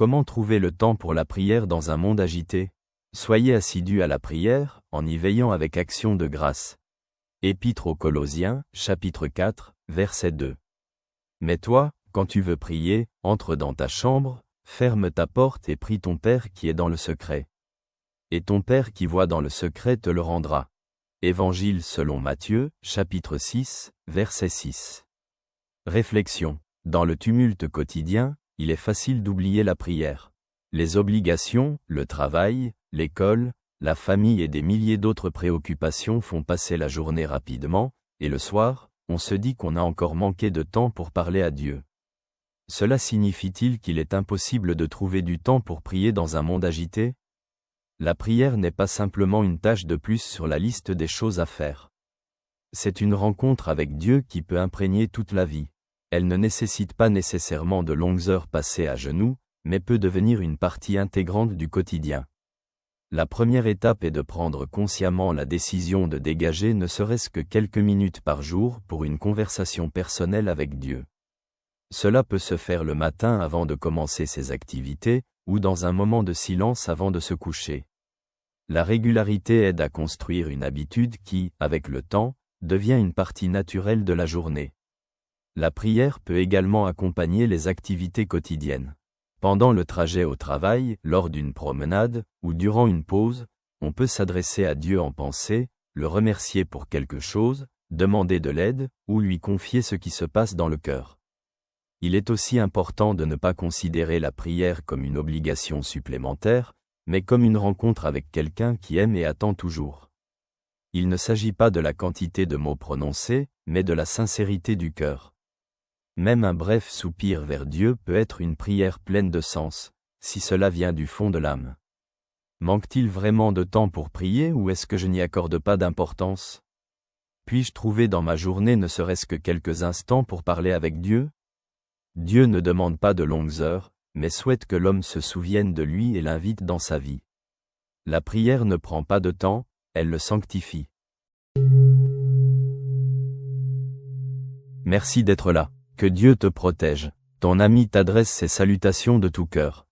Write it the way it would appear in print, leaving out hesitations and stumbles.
Comment trouver le temps pour la prière dans un monde agité? Soyez assidus à la prière, en y veillant avec action de grâce. Épître aux Colossiens, chapitre 4, verset 2. Mais toi, quand tu veux prier, entre dans ta chambre, ferme ta porte et prie ton Père qui est dans le secret. Et ton Père qui voit dans le secret te le rendra. Évangile selon Matthieu, chapitre 6, verset 6. Réflexion. Dans le tumulte quotidien, il est facile d'oublier la prière. Les obligations, le travail, l'école, la famille et des milliers d'autres préoccupations font passer la journée rapidement, et le soir, on se dit qu'on a encore manqué de temps pour parler à Dieu. Cela signifie-t-il qu'il est impossible de trouver du temps pour prier dans un monde agité? La prière n'est pas simplement une tâche de plus sur la liste des choses à faire. C'est une rencontre avec Dieu qui peut imprégner toute la vie. Elle ne nécessite pas nécessairement de longues heures passées à genoux, mais peut devenir une partie intégrante du quotidien. La première étape est de prendre consciemment la décision de dégager ne serait-ce que quelques minutes par jour pour une conversation personnelle avec Dieu. Cela peut se faire le matin avant de commencer ses activités, ou dans un moment de silence avant de se coucher. La régularité aide à construire une habitude qui, avec le temps, devient une partie naturelle de la journée. La prière peut également accompagner les activités quotidiennes. Pendant le trajet au travail, lors d'une promenade, ou durant une pause, on peut s'adresser à Dieu en pensée, le remercier pour quelque chose, demander de l'aide, ou lui confier ce qui se passe dans le cœur. Il est aussi important de ne pas considérer la prière comme une obligation supplémentaire, mais comme une rencontre avec quelqu'un qui aime et attend toujours. Il ne s'agit pas de la quantité de mots prononcés, mais de la sincérité du cœur. Même un bref soupir vers Dieu peut être une prière pleine de sens, si cela vient du fond de l'âme. Manque-t-il vraiment de temps pour prier ou est-ce que je n'y accorde pas d'importance? Puis-je trouver dans ma journée ne serait-ce que quelques instants pour parler avec Dieu? Dieu ne demande pas de longues heures, mais souhaite que l'homme se souvienne de lui et l'invite dans sa vie. La prière ne prend pas de temps, elle le sanctifie. Merci d'être là. Que Dieu te protège. Ton ami t'adresse ses salutations de tout cœur.